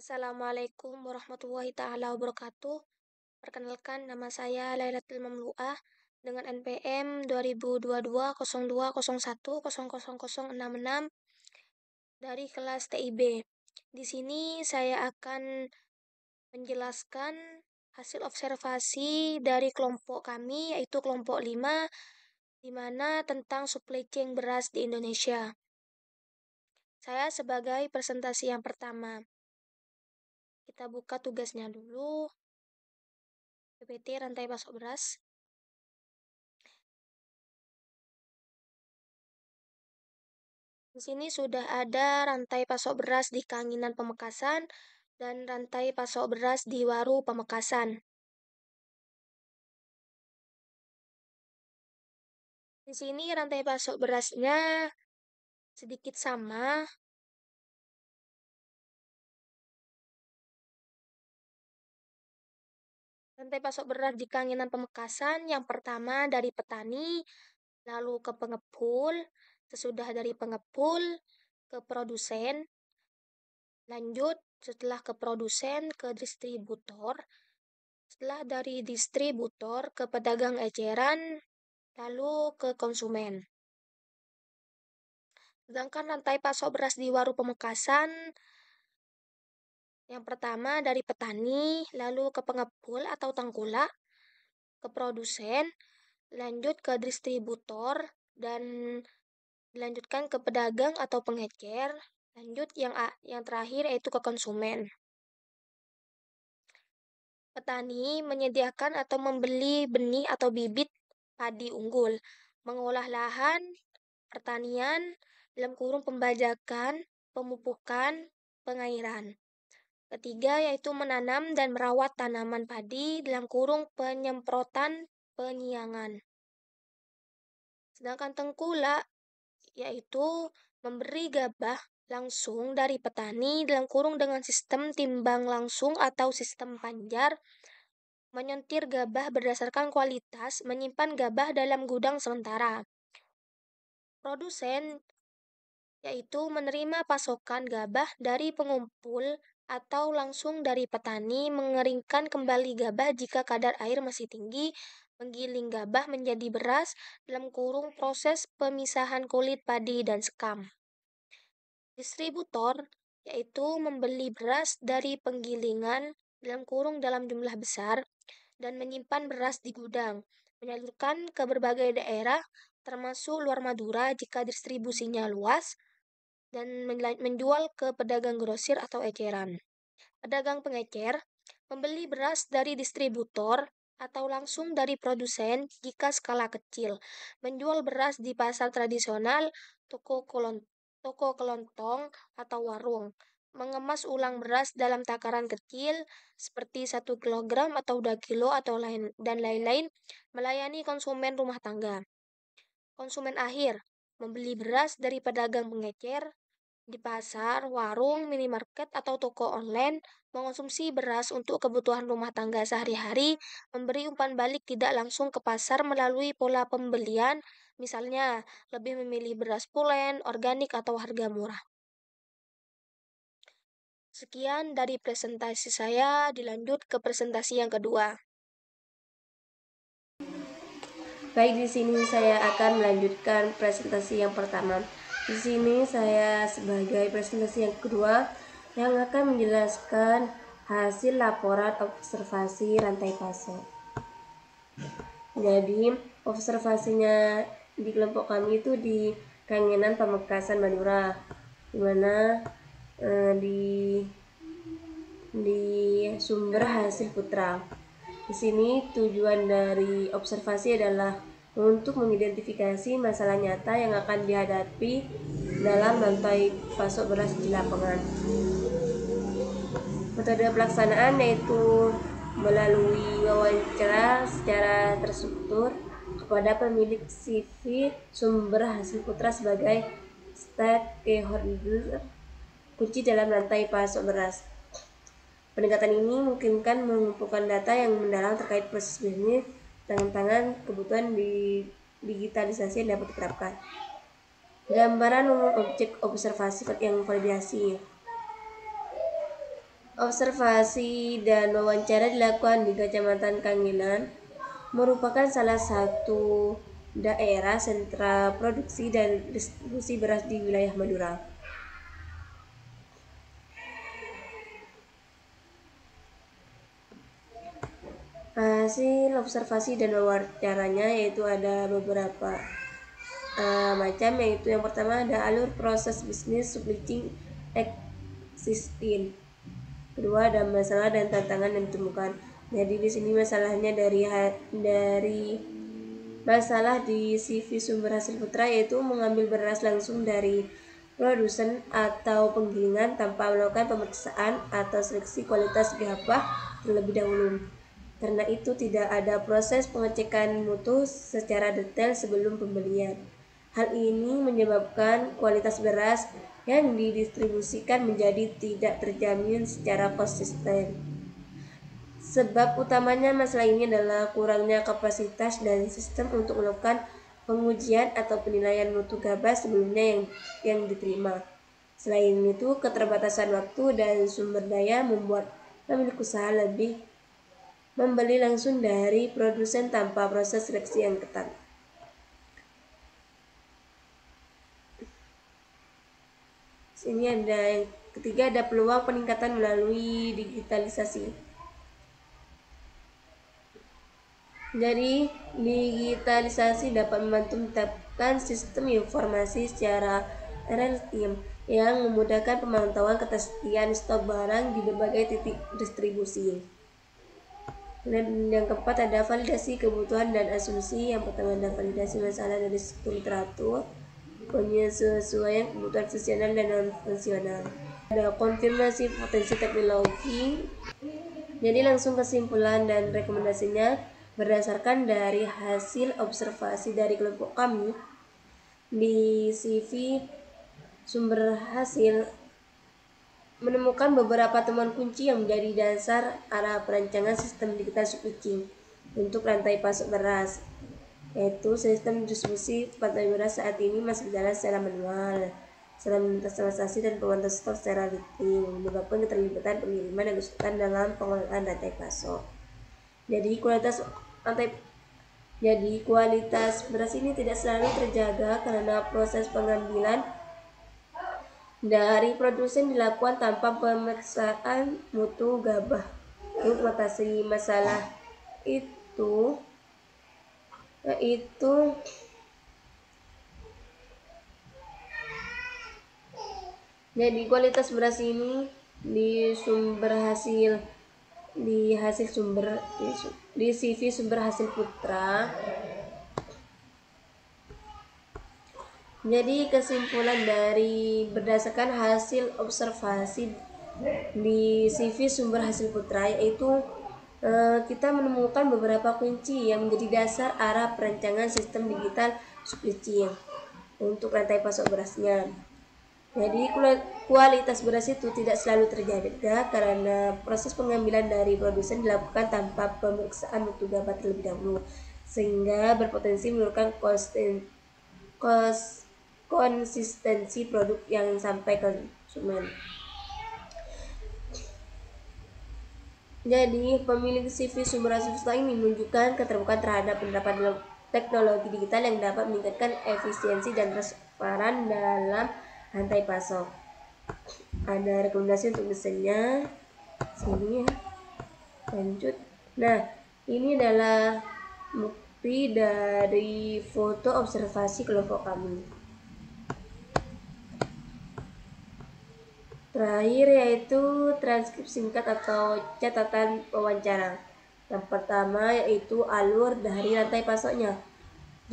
Assalamualaikum warahmatullahi taala wabarakatuh. Perkenalkan, nama saya Lailatul Mamluah dengan NPM 2022 0201000066 dari kelas TIB. Di sini saya akan menjelaskan hasil observasi dari kelompok kami, yaitu kelompok 5, di mana tentang supply chain beras di Indonesia. Saya sebagai presentasi yang pertama. Kita buka tugasnya dulu. PPT rantai pasok beras. Di sini sudah ada rantai pasok beras di Kanginan Pamekasan dan rantai pasok beras di Waru Pamekasan. Di sini rantai pasok berasnya sedikit sama. Rantai pasok beras di Kanginan Pamekasan yang pertama dari petani, lalu ke pengepul, sesudah dari pengepul ke produsen, lanjut setelah ke produsen ke distributor, setelah dari distributor ke pedagang eceran, lalu ke konsumen. Sedangkan rantai pasok beras di Waru Pamekasan, yang pertama dari petani, lalu ke pengepul atau tengkulak, ke produsen, lanjut ke distributor, dan dilanjutkan ke pedagang atau pengecer, lanjut yang terakhir yaitu ke konsumen. Petani menyediakan atau membeli benih atau bibit padi unggul, mengolah lahan, pertanian, dalam kurung pembajakan, pemupukan, pengairan. Ketiga yaitu menanam dan merawat tanaman padi, dalam kurung penyemprotan, penyiangan. Sedangkan tengkulak yaitu memberi gabah langsung dari petani, dalam kurung dengan sistem timbang langsung atau sistem panjar, menyentir gabah berdasarkan kualitas, menyimpan gabah dalam gudang sementara. Produsen yaitu menerima pasokan gabah dari pengumpul atau langsung dari petani, mengeringkan kembali gabah jika kadar air masih tinggi, menggiling gabah menjadi beras, dalam kurung proses pemisahan kulit padi dan sekam. Distributor yaitu membeli beras dari penggilingan, dalam kurung dalam jumlah besar, dan menyimpan beras di gudang, menyalurkan ke berbagai daerah, termasuk luar Madura jika distribusinya luas, dan menjual ke pedagang grosir atau eceran. Pedagang pengecer membeli beras dari distributor atau langsung dari produsen jika skala kecil, menjual beras di pasar tradisional, toko kelontong atau warung, mengemas ulang beras dalam takaran kecil seperti 1 kilogram atau 2 kilo atau lain-lain, melayani konsumen rumah tangga. Konsumen akhir membeli beras dari pedagang pengecer di pasar, warung, minimarket, atau toko online, mengonsumsi beras untuk kebutuhan rumah tangga sehari-hari, memberi umpan balik tidak langsung ke pasar melalui pola pembelian, misalnya lebih memilih beras pulen, organik, atau harga murah. Sekian dari presentasi saya, dilanjut ke presentasi yang kedua. Baik, di sini saya akan melanjutkan presentasi yang pertama. Di sini saya sebagai presentasi yang kedua yang akan menjelaskan hasil laporan observasi rantai pasok. Jadi, observasinya di kelompok kami itu di Kangenan Pamekasan Madura, di mana di sumber hasil putra. Di sini tujuan dari observasi adalah untuk mengidentifikasi masalah nyata yang akan dihadapi dalam rantai pasok beras di lapangan. Metode pelaksanaan yaitu melalui wawancara secara terstruktur kepada pemilik CV sumber hasil putra sebagai stakeholder kunci dalam rantai pasok beras. Pendekatan ini memungkinkan mengumpulkan data yang mendalam terkait proses bisnis, tantangan, kebutuhan di digitalisasi yang dapat diterapkan. Gambaran umum objek observasi yang validasi. Observasi dan wawancara dilakukan di Kecamatan Kangilan, merupakan salah satu daerah sentra produksi dan distribusi beras di wilayah Madura. Hasil observasi dan wawancaranya yaitu ada beberapa macam, yaitu yang pertama ada alur proses bisnis supply chain existing. Kedua ada masalah dan tantangan yang ditemukan. Jadi di sini masalahnya dari masalah di CV sumber hasil putra yaitu mengambil beras langsung dari produsen atau penggilingan tanpa melakukan pemeriksaan atau seleksi kualitas gabah terlebih dahulu. Karena itu tidak ada proses pengecekan mutu secara detail sebelum pembelian. Hal ini menyebabkan kualitas beras yang didistribusikan menjadi tidak terjamin secara konsisten. Sebab utamanya masalah ini adalah kurangnya kapasitas dan sistem untuk melakukan pengujian atau penilaian mutu gabah sebelumnya yang diterima. Selain itu, keterbatasan waktu dan sumber daya membuat pemilik usaha lebih membeli langsung dari produsen tanpa proses seleksi yang ketat. Sini ada yang ketiga, ada peluang peningkatan melalui digitalisasi. Jadi, digitalisasi dapat membantu menetapkan sistem informasi secara real time yang memudahkan pemantauan ketersediaan stok barang di berbagai titik distribusi. Dan yang keempat ada validasi kebutuhan dan asumsi. Yang pertama ada validasi masalah dari literatur, penyesuaian kebutuhan fungsional dan non fungsional. Ada konfirmasi potensi teknologi. Jadi langsung kesimpulan dan rekomendasinya berdasarkan dari hasil observasi dari kelompok kami di CV sumber hasil menemukan beberapa temuan kunci yang menjadi dasar arah perancangan sistem digital supply chain untuk rantai pasok beras, yaitu sistem distribusi rantai beras saat ini masih berjalan secara manual, selain transaksi dan pemantauan stok secara rutin, menyebabkan keterlibatan pengiriman dan kesulitan dalam pengelolaan rantai pasok. Jadi kualitas beras ini tidak selalu terjaga karena proses pengambilan dari produsen dilakukan tanpa pemeriksaan mutu gabah. Untuk mengatasi masalah itu yaitu jadi kualitas beras ini di CV sumber hasil putra. Jadi kesimpulan dari berdasarkan hasil observasi di CV sumber hasil putra yaitu kita menemukan beberapa kunci yang menjadi dasar arah perancangan sistem digital supply chain untuk rantai pasok berasnya. Jadi kualitas beras itu tidak selalu terjaga karena proses pengambilan dari produsen dilakukan tanpa pemeriksaan mutu gabah terlebih dahulu, sehingga berpotensi menurunkan konsistensi produk yang sampai ke konsumen. Jadi pemilik CV sumber hasil putra ini menunjukkan keterbukaan terhadap penerapan teknologi digital yang dapat meningkatkan efisiensi dan transparan dalam rantai pasok. Ada rekomendasi untuk desainnya sini ya. Lanjut. Nah, ini adalah bukti dari foto observasi kelompok kami. Terakhir yaitu transkrip singkat atau catatan wawancara. Yang pertama yaitu alur dari rantai pasoknya.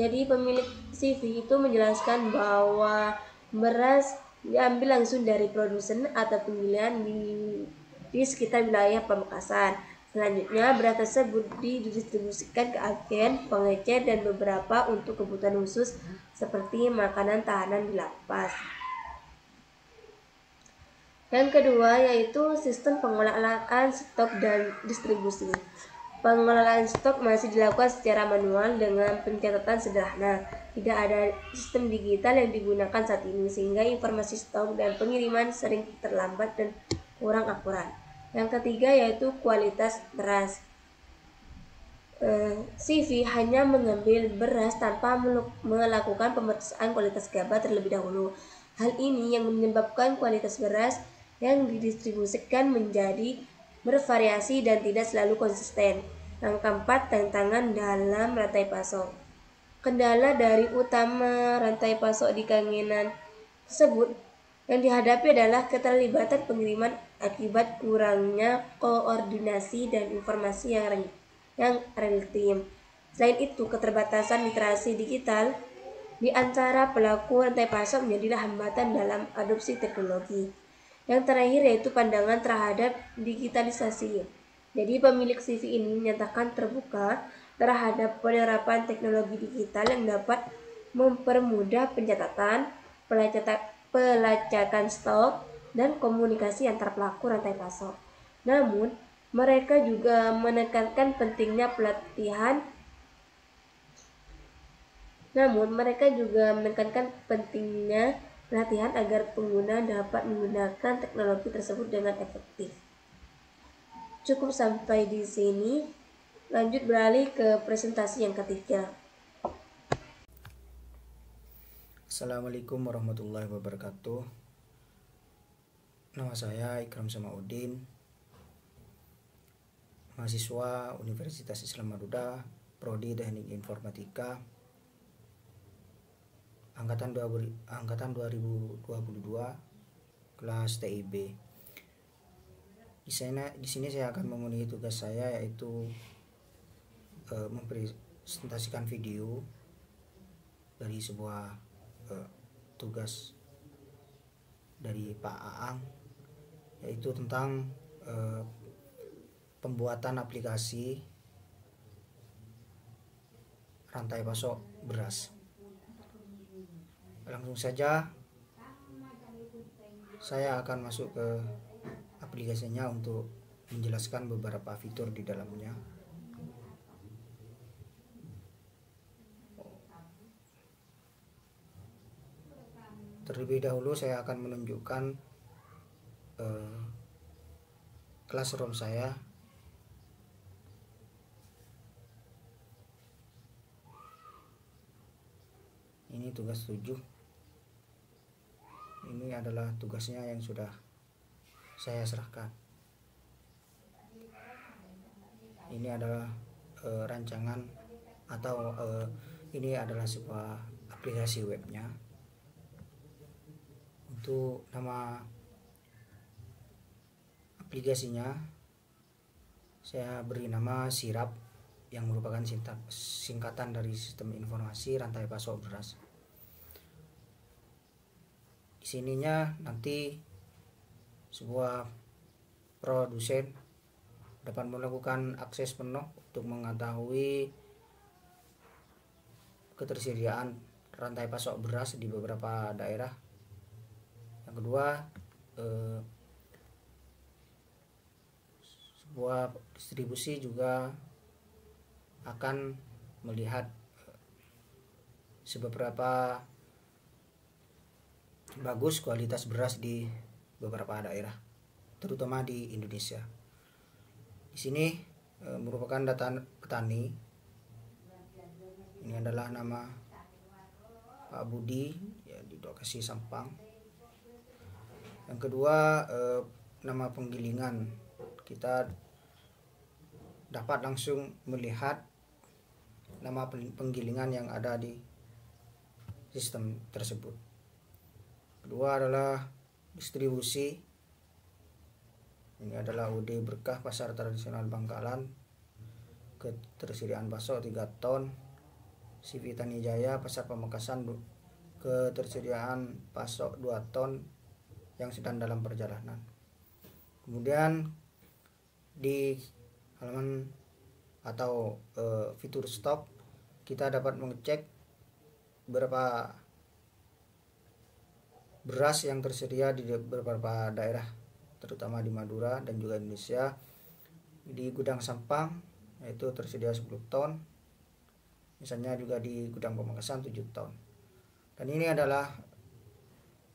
Jadi pemilik CV itu menjelaskan bahwa beras diambil langsung dari produsen atau penggilingan di sekitar wilayah Pamekasan. Selanjutnya beras tersebut didistribusikan ke agen, pengecer, dan beberapa untuk kebutuhan khusus seperti makanan tahanan di lapas. Yang kedua yaitu sistem pengelolaan stok dan distribusi. Pengelolaan stok masih dilakukan secara manual dengan pencatatan sederhana. Tidak ada sistem digital yang digunakan saat ini sehingga informasi stok dan pengiriman sering terlambat dan kurang akurat. Yang ketiga yaitu kualitas beras. CV hanya mengambil beras tanpa melakukan pemeriksaan kualitas gabah terlebih dahulu. Hal ini yang menyebabkan kualitas beras yang didistribusikan menjadi bervariasi dan tidak selalu konsisten. Yang keempat, tantangan dalam rantai pasok. Kendala dari utama rantai pasok di kangenan tersebut yang dihadapi adalah keterlibatan pengiriman akibat kurangnya koordinasi dan informasi yang real time. Selain itu, keterbatasan literasi digital di antara pelaku rantai pasok menjadilah hambatan dalam adopsi teknologi. Yang terakhir yaitu pandangan terhadap digitalisasi. Jadi pemilik CV ini menyatakan terbuka terhadap penerapan teknologi digital yang dapat mempermudah pencatatan, pelacakan stok, dan komunikasi antar pelaku rantai pasok. Namun, mereka juga menekankan pentingnya pelatihan agar pengguna dapat menggunakan teknologi tersebut dengan efektif. Cukup sampai di sini. Lanjut beralih ke presentasi yang ketiga. Assalamualaikum warahmatullahi wabarakatuh. Nama saya Ikram Samaudin, mahasiswa Universitas Islam Madura, Prodi Teknik Informatika, angkatan 2022, kelas TIB. Di sini saya akan memenuhi tugas saya, yaitu mempresentasikan video dari sebuah tugas dari Pak Aang, yaitu tentang pembuatan aplikasi rantai pasok beras. Langsung saja saya akan masuk ke aplikasinya untuk menjelaskan beberapa fitur di dalamnya. Terlebih dahulu saya akan menunjukkan classroom saya. Ini tugas 7. Ini adalah tugasnya yang sudah saya serahkan. Ini adalah rancangan atau ini adalah sebuah aplikasi webnya. Untuk nama aplikasinya saya beri nama Sirap, yang merupakan singkatan dari Sistem Informasi Rantai Pasok Beras. Di sininya nanti sebuah produsen dapat melakukan akses penuh untuk mengetahui ketersediaan rantai pasok beras di beberapa daerah. Yang kedua, sebuah distribusi juga akan melihat seberapa bagus kualitas beras di beberapa daerah, terutama di Indonesia. Di sini merupakan data petani. Ini adalah nama Pak Budi, ya, di lokasi Sampang. Yang kedua, nama penggilingan. Kita dapat langsung melihat nama penggilingan yang ada di sistem tersebut. Kedua adalah distribusi. Ini adalah UD Berkah Pasar Tradisional Bangkalan, ketersediaan pasok 3 ton. CV Tanijaya Pasar Pamekasan, ketersediaan pasok 2 ton yang sedang dalam perjalanan. Kemudian di halaman atau fitur stok, kita dapat mengecek berapa beras yang tersedia di beberapa daerah, terutama di Madura dan juga Indonesia. Di gudang Sampang yaitu tersedia 10 ton, misalnya juga di gudang Pamekasan 7 ton. Dan ini adalah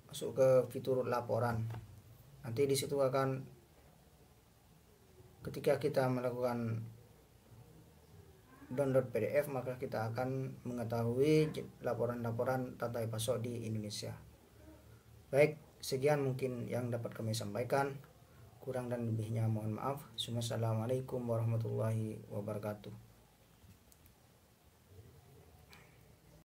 masuk ke fitur laporan. Nanti di situ akan ketika kita melakukan download PDF, maka kita akan mengetahui laporan-laporan tata IPASO di Indonesia. Baik, sekian mungkin yang dapat kami sampaikan. Kurang dan lebihnya mohon maaf. Assalamualaikum warahmatullahi wabarakatuh.